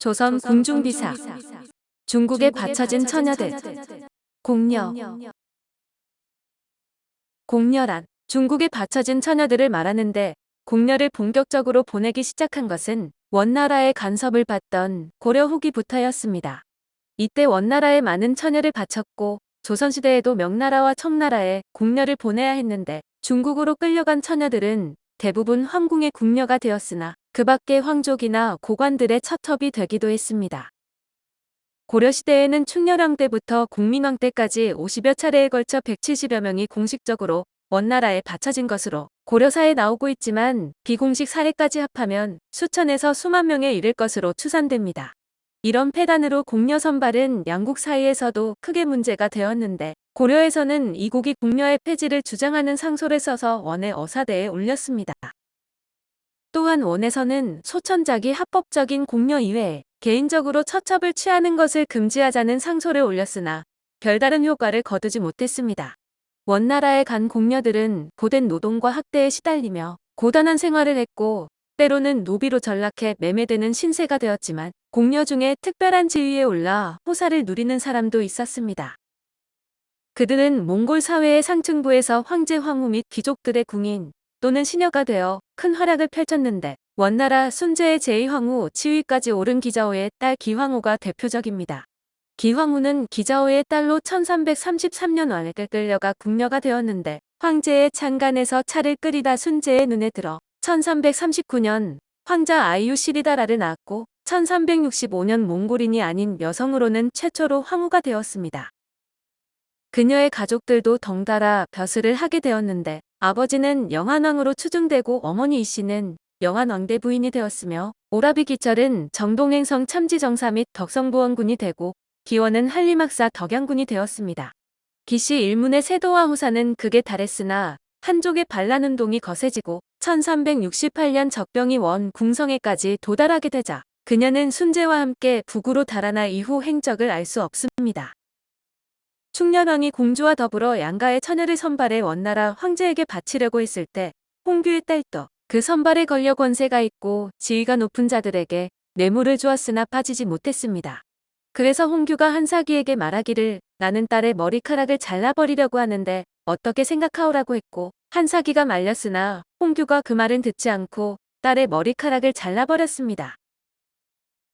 조선 궁중비사. 중국에 바쳐진 처녀들. 공녀. 공녀란 중국에 바쳐진 처녀들을 말하는데, 공녀를 본격적으로 보내기 시작한 것은 원나라의 간섭을 받던 고려 후기부터였습니다. 이때 원나라에 많은 처녀를 바쳤고, 조선시대에도 명나라와 청나라에 공녀를 보내야 했는데, 중국으로 끌려간 처녀들은 대부분 황궁의 궁녀가 되었으나 그 밖의 황족이나 고관들의 첩첩이 되기도 했습니다. 고려시대에는 충렬왕 때부터 공민왕 때까지 50여 차례에 걸쳐 170여 명이 공식적으로 원나라에 바쳐진 것으로 고려사에 나오고 있지만, 비공식 사례까지 합하면 수천에서 수만 명에 이를 것으로 추산됩니다. 이런 폐단으로 공녀 선발은 양국 사이에서도 크게 문제가 되었는데, 고려에서는 이국이 궁녀의 폐지를 주장하는 상소를 써서 원의 어사대에 올렸습니다. 또한 원에서는 소천작이 합법적인 공녀 이외에 개인적으로 처첩을 취하는 것을 금지하자는 상소를 올렸으나 별다른 효과를 거두지 못했습니다. 원나라에 간 공녀들은 고된 노동과 학대에 시달리며 고단한 생활을 했고, 때로는 노비로 전락해 매매되는 신세가 되었지만, 공녀 중에 특별한 지위에 올라 호사를 누리는 사람도 있었습니다. 그들은 몽골 사회의 상층부에서 황제 황후 및 귀족들의 궁인 또는 시녀가 되어 큰 활약을 펼쳤는데, 원나라 순제의 제2황후 치위까지 오른 기자오의 딸 기황후가 대표적입니다. 기황후는 기자오의 딸로 1333년 왕에 끌려가 궁녀가 되었는데, 황제의 창간에서 차를 끓이다 순제의 눈에 들어 1339년 황자 아이유 시리다라를 낳았고, 1365년 몽골인이 아닌 여성으로는 최초로 황후가 되었습니다. 그녀의 가족들도 덩달아 벼슬을 하게 되었는데, 아버지는 영한왕으로 추증되고 어머니 이씨는 영한왕대 부인이 되었으며, 오라비 기철은 정동행성 참지정사 및 덕성부원군이 되고, 기원은 한림학사 덕양군이 되었습니다. 기씨 일문의 세도와 호사는 극에 달했으나 한족의 반란운동이 거세지고 1368년 적병이 원 궁성에까지 도달하게 되자 그녀는 순제와 함께 북으로 달아나 이후 행적을 알 수 없습니다. 충렬왕이 공주와 더불어 양가의 처녀를 선발해 원나라 황제에게 바치려고 했을 때, 홍규의 딸도 그 선발에 걸려 권세가 있고 지위가 높은 자들에게 뇌물을 주었으나 빠지지 못했습니다. 그래서 홍규가 한사기에게 말하기를, 나는 딸의 머리카락을 잘라버리려고 하는데 어떻게 생각하오라고 했고, 한사기가 말렸으나 홍규가 그 말은 듣지 않고 딸의 머리카락을 잘라버렸습니다.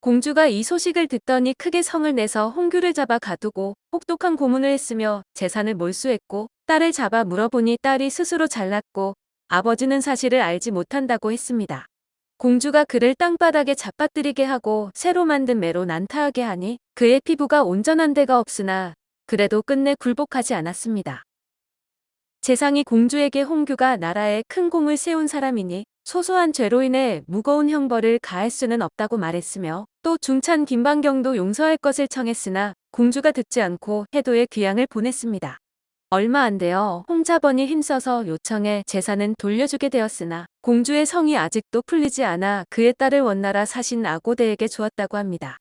공주가 이 소식을 듣더니 크게 성을 내서 홍규를 잡아 가두고 혹독한 고문을 했으며 재산을 몰수했고, 딸을 잡아 물어보니 딸이 스스로 잘랐고 아버지는 사실을 알지 못한다고 했습니다. 공주가 그를 땅바닥에 잡아뜨리게 하고 새로 만든 매로 난타하게 하니 그의 피부가 온전한 데가 없으나 그래도 끝내 굴복하지 않았습니다. 재상이 공주에게 홍규가 나라에 큰 공을 세운 사람이니 소소한 죄로 인해 무거운 형벌을 가할 수는 없다고 말했으며, 또 중찬 김반경도 용서할 것을 청했으나 공주가 듣지 않고 해도의 귀양을 보냈습니다. 얼마 안 되어 홍자번이 힘써서 요청해 재산은 돌려주게 되었으나 공주의 성이 아직도 풀리지 않아 그의 딸을 원나라 사신 아고대에게 주었다고 합니다.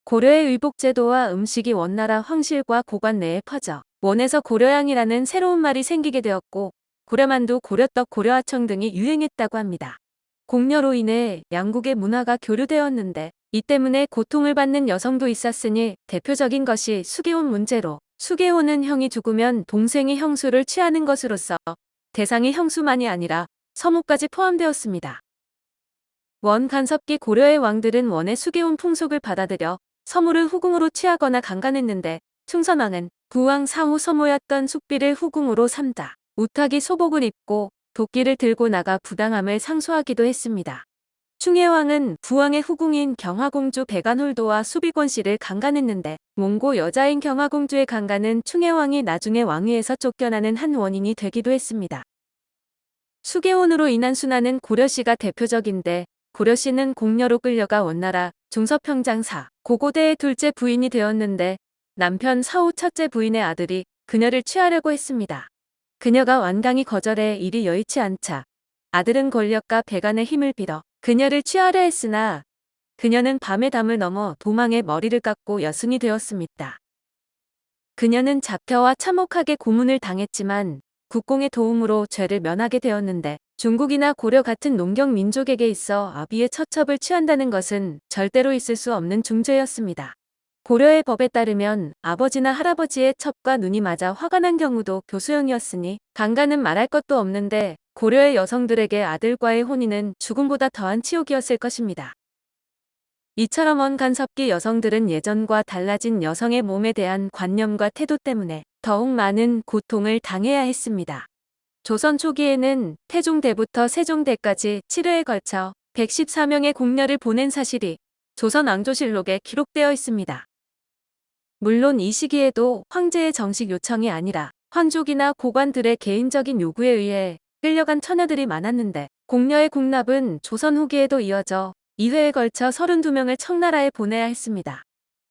고려의 의복제도와 음식이 원나라 황실과 고관 내에 퍼져 원에서 고려양이라는 새로운 말이 생기게 되었고, 고려만두, 고려떡, 고려하청 등이 유행했다고 합니다. 공녀로 인해 양국의 문화가 교류되었는데, 이 때문에 고통을 받는 여성도 있었으니 대표적인 것이 수개혼 문제로, 수개혼은 형이 죽으면 동생이 형수를 취하는 것으로서 대상이 형수만이 아니라 서무까지 포함되었습니다. 원 간섭기 고려의 왕들은 원의 수개혼 풍속을 받아들여 서무를 후궁으로 취하거나 강간했는데, 충선왕은 부왕 사후 서무였던 숙비를 후궁으로 삼다 우탁이 소복을 입고 도끼를 들고 나가 부당함을 상소하기도 했습니다. 충혜왕은 부왕의 후궁인 경화공주 백안홀도와 수비권 씨를 강간했는데, 몽고 여자인 경화공주의 강간은 충혜왕이 나중에 왕위에서 쫓겨나는 한 원인이 되기도 했습니다. 수개혼으로 인한 순환은 고려시가 대표적인데, 고려시는 공녀로 끌려가 원나라 중서평장사 고고대의 둘째 부인이 되었는데, 남편 사후 첫째 부인의 아들이 그녀를 취하려고 했습니다. 그녀가 완강히 거절해 일이 여의치 않자 아들은 권력과 배간의 힘을 빌어 그녀를 취하려 했으나 그녀는 밤의 담을 넘어 도망해 머리를 깎고 여순이 되었습니다. 그녀는 잡혀와 참혹하게 고문을 당했지만 국공의 도움으로 죄를 면하게 되었는데 중국이나 고려 같은 농경 민족에게 있어 아비의 처첩을 취한다는 것은 절대로 있을 수 없는 중죄였습니다. 고려의 법에 따르면 아버지나 할아버지의 첩과 눈이 맞아 화가 난 경우도 교수형이었으니 강간은 말할 것도 없는데 고려의 여성들에게 아들과의 혼인은 죽음보다 더한 치욕이었을 것입니다. 이처럼 원간섭기 여성들은 예전과 달라진 여성의 몸에 대한 관념과 태도 때문에 더욱 많은 고통을 당해야 했습니다. 조선 초기에는 태종대부터 세종대까지 7회에 걸쳐 114명의 궁녀를 보낸 사실이 조선 왕조실록에 기록되어 있습니다. 물론 이 시기에도 황제의 정식 요청이 아니라 황족이나 고관들의 개인적인 요구에 의해 끌려간 처녀들이 많았는데 궁녀의 궁납은 조선 후기에도 이어져 2회에 걸쳐 32명을 청나라에 보내야 했습니다.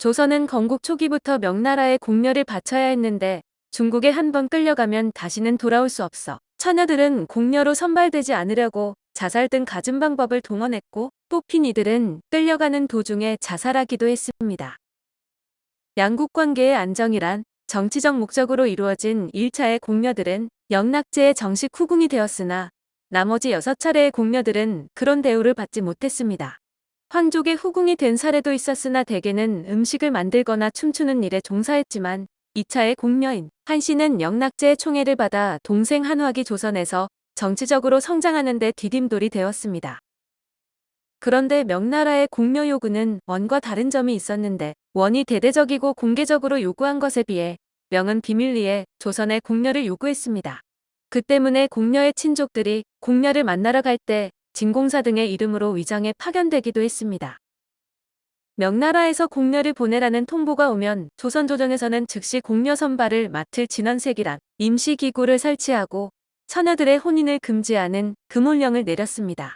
조선은 건국 초기부터 명나라에 궁녀를 바쳐야 했는데 중국에 한 번 끌려가면 다시는 돌아올 수 없어 처녀들은 궁녀로 선발되지 않으려고 자살 등 갖은 방법을 동원했고 뽑힌 이들은 끌려가는 도중에 자살하기도 했습니다. 양국 관계의 안정이란 정치적 목적으로 이루어진 1차의 궁녀들은 영락제의 정식 후궁이 되었으나 나머지 6차례의 궁녀들은 그런 대우를 받지 못했습니다. 황족의 후궁이 된 사례도 있었으나 대개는 음식을 만들거나 춤추는 일에 종사했지만 2차의 궁녀인 한씨는 영락제의 총애를 받아 동생 한화기 조선에서 정치적으로 성장하는 데 디딤돌이 되었습니다. 그런데 명나라의 궁녀 요구는 원과 다른 점이 있었는데 원이 대대적이고 공개적으로 요구한 것에 비해 명은 비밀리에 조선의 궁녀를 요구했습니다. 그 때문에 궁녀의 친족들이 궁녀를 만나러 갈 때 진공사 등의 이름으로 위장에 파견되기도 했습니다. 명나라에서 궁녀를 보내라는 통보가 오면 조선 조정에서는 즉시 궁녀 선발을 맡을 진원색이란 임시기구를 설치하고 처녀들의 혼인을 금지하는 금홀령을 내렸습니다.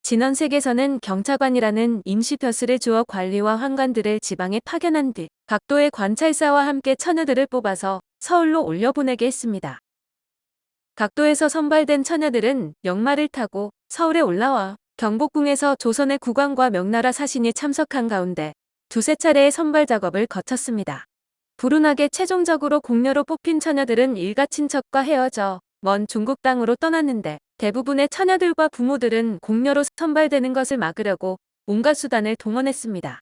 진원색에서는 경차관이라는 임시벼슬을 주어 관리와 환관들을 지방에 파견한 뒤 각도의 관찰사와 함께 처녀들을 뽑아서 서울로 올려보내게 했습니다. 각도에서 선발된 처녀들은 역마를 타고 서울에 올라와 경복궁에서 조선의 국왕과 명나라 사신이 참석한 가운데 두세 차례의 선발 작업을 거쳤습니다. 불운하게 최종적으로 궁녀로 뽑힌 처녀들은 일가 친척과 헤어져 먼 중국 땅으로 떠났는데 대부분의 처녀들과 부모들은 궁녀로 선발되는 것을 막으려고 온갖 수단을 동원했습니다.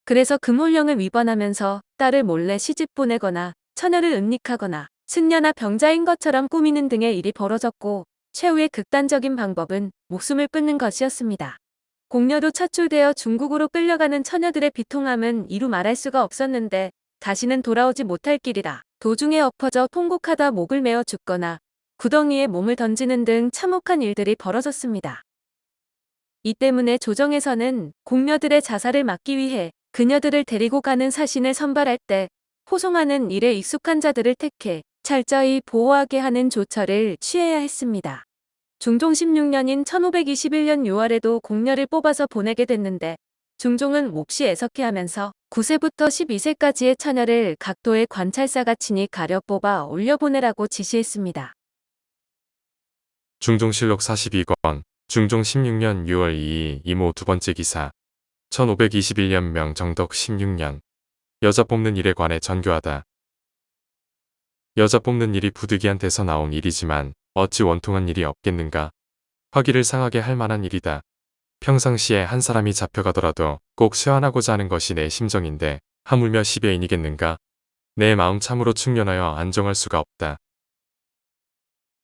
그래서 금홀령을 위반하면서 딸을 몰래 시집 보내거나 처녀를 은닉하거나 승려나 병자인 것처럼 꾸미는 등의 일이 벌어졌고 최후의 극단적인 방법은 목숨을 끊는 것이었습니다. 궁녀로 차출되어 중국으로 끌려가는 처녀들의 비통함은 이루 말할 수가 없었는데 다시는 돌아오지 못할 길이라 도중에 엎어져 통곡하다 목을 메어 죽거나 구덩이에 몸을 던지는 등 참혹한 일들이 벌어졌습니다. 이 때문에 조정에서는 궁녀들의 자살을 막기 위해 그녀들을 데리고 가는 사신을 선발할 때 호송하는 일에 익숙한 자들을 택해 철저히 보호하게 하는 조처를 취해야 했습니다. 중종 16년인 1521년 6월에도 궁녀를 뽑아서 보내게 됐는데 중종은 몹시 애석해하면서 9세부터 12세까지의 처녀를 각도의 관찰사가 친히 가려 뽑아 올려보내라고 지시했습니다. 중종실록 42권 중종 16년 6월 2일 이모 두 번째 기사 1521년 명정덕 16년 여자 뽑는 일에 관해 전교하다. 여자 뽑는 일이 부득이한 데서 나온 일이지만 어찌 원통한 일이 없겠는가. 화기를 상하게 할 만한 일이다. 평상시에 한 사람이 잡혀가더라도 꼭 쇠환하고자 하는 것이 내 심정인데 하물며 10여인이겠는가. 내 마음 참으로 충련하여 안정할 수가 없다.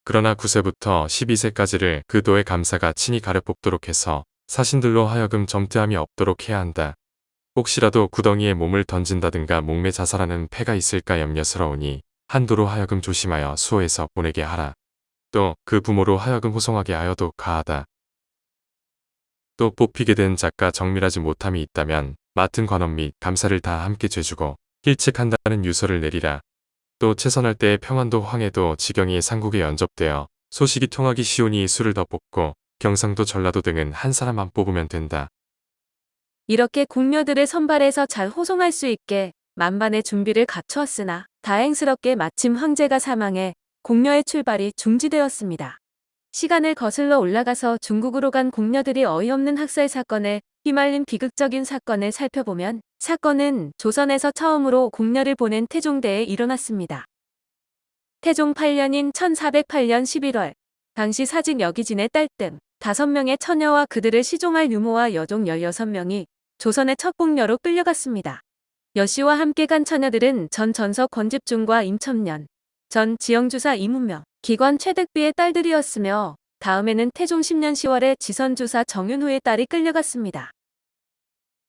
그러나 9세부터 12세까지를 그 도의 감사가 친히 가려 뽑도록 해서 사신들로 하여금 점뜨함이 없도록 해야 한다. 혹시라도 구덩이에 몸을 던진다든가 목매 자살하는 패가 있을까 염려스러우니 한도로 하여금 조심하여 수호해서 보내게 하라. 또 그 부모로 하여금 호송하게 하여도 가하다. 또 뽑히게 된 작가 정밀하지 못함이 있다면 맡은 관원 및 감사를 다 함께 죄주고 hil책한다는 유서를 내리라. 또 채선할 때의 평안도 황해도 지경이 삼국에 연접되어 소식이 통하기 쉬우니 수를 더 뽑고 경상도 전라도 등은 한 사람만 뽑으면 된다. 이렇게 궁녀들을 선발해서 잘 호송할 수 있게 만반의 준비를 갖추었으나 다행스럽게 마침 황제가 사망해 궁녀의 출발이 중지되었습니다. 시간을 거슬러 올라가서 중국으로 간 궁녀들이 어이없는 학살 사건에 휘말린 비극적인 사건을 살펴보면 사건은 조선에서 처음으로 궁녀를 보낸 태종대에 일어났습니다. 태종 8년인 1408년 11월 당시 사직 여기진의 딸 등 5명의 처녀와 그들을 시종할 유모와 여종 16명이 조선의 첫 공녀로 끌려갔습니다. 여씨와 함께 간 처녀들은 전 전석 권집중과 임첨년, 전 지영주사 이문명, 기관 최득비의 딸들이었으며 다음에는 태종 10년 10월에 지선주사 정윤후의 딸이 끌려갔습니다.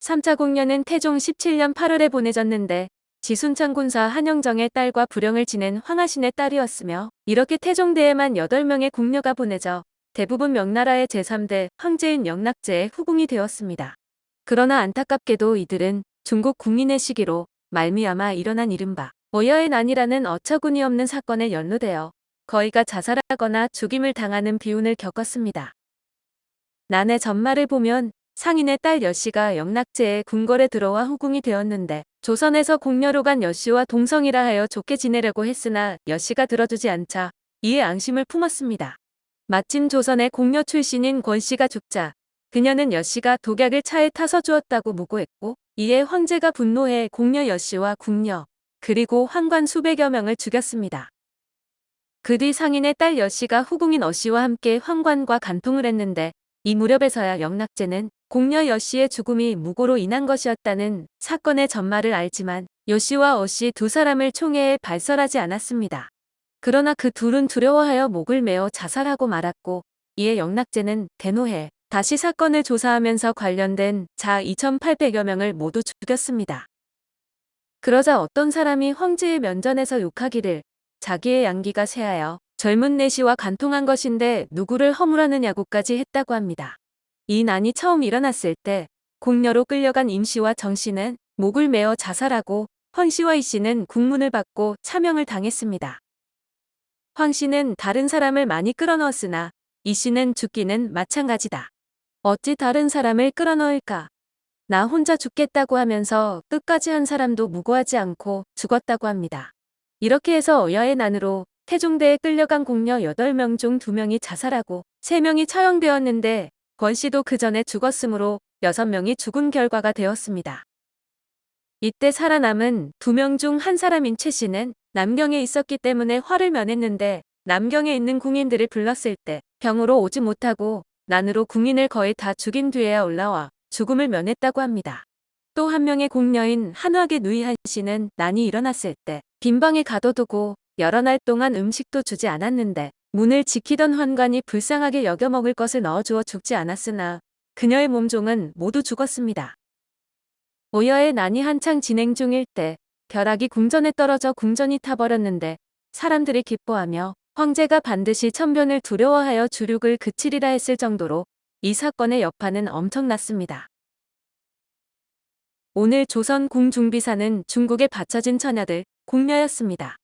3차 공녀는 태종 17년 8월에 보내졌는데 지순창 군사 한영정의 딸과 불영을 지낸 황하신의 딸이었으며 이렇게 태종대에만 8명의 궁녀가 보내져 대부분 명나라의 제3대 황제인 영락제의 후궁이 되었습니다. 그러나 안타깝게도 이들은 중국 국민의 시기로 말미암아 일어난 이른바 오여의 난이라는 어처구니 없는 사건에 연루되어 거의가 자살하거나 죽임을 당하는 비운을 겪었습니다. 난의 전말을 보면 상인의 딸 여씨가 영락제의 궁궐에 들어와 후궁이 되었는데 조선에서 공녀로 간 여씨와 동성이라 하여 좋게 지내려고 했으나 여씨가 들어주지 않자 이에 앙심을 품었습니다. 마침 조선의 공녀 출신인 권씨가 죽자 그녀는 여씨가 독약을 차에 타서 주었다고 무고했고 이에 황제가 분노해 공녀 여씨와 궁녀 그리고 환관 수백여 명을 죽였습니다. 그 뒤 상인의 딸 여씨가 후궁인 어씨와 함께 환관과 간통을 했는데 이 무렵에서야 영락제는 공녀 여씨의 죽음이 무고로 인한 것이었다는 사건의 전말을 알지만 여씨와 어씨 두 사람을 총애해 발설하지 않았습니다. 그러나 그 둘은 두려워하여 목을 메어 자살하고 말았고 이에 영락제는 대노해 다시 사건을 조사하면서 관련된 자 2,800여 명을 모두 죽였습니다. 그러자 어떤 사람이 황제의 면전에서 욕하기를 자기의 양기가 쇠하여 젊은 내시와 간통한 것인데 누구를 허물하느냐고까지 했다고 합니다. 이 난이 처음 일어났을 때 공녀로 끌려간 임씨와 정씨는 목을 메어 자살하고 황씨와 이씨는 국문을 받고 차명을 당했습니다. 황씨는 다른 사람을 많이 끌어넣었으나 이씨는 죽기는 마찬가지다. 어찌 다른 사람을 끌어넣을까? 나 혼자 죽겠다고 하면서 끝까지 한 사람도 무고하지 않고 죽었다고 합니다. 이렇게 해서 어여의 난으로 태종대에 끌려간 공녀 8명 중 2명이 자살하고 3명이 처형되었는데 권씨도 그 전에 죽었으므로 6명이 죽은 결과가 되었습니다. 이때 살아남은 2명 중 한 사람인 최씨는 남경에 있었기 때문에 화를 면했는데 남경에 있는 궁인들을 불렀을 때 병으로 오지 못하고 난으로 궁인을 거의 다 죽인 뒤에야 올라와 죽음을 면했다고 합니다. 또 한 명의 공녀인 한화계 누이한 씨는 난이 일어났을 때 빈방에 가둬두고 여러 날 동안 음식도 주지 않았는데 문을 지키던 환관이 불쌍하게 여겨 먹을 것을 넣어주어 죽지 않았으나 그녀의 몸종은 모두 죽었습니다. 오여의 난이 한창 진행 중일 때 벼락이 궁전에 떨어져 궁전이 타버렸는데 사람들이 기뻐하며 황제가 반드시 천변을 두려워하여 주륙을 그치리라 했을 정도로 이 사건의 여파는 엄청났습니다. 오늘 조선 궁중비사는 중국에 바쳐진 처녀들, 궁녀였습니다.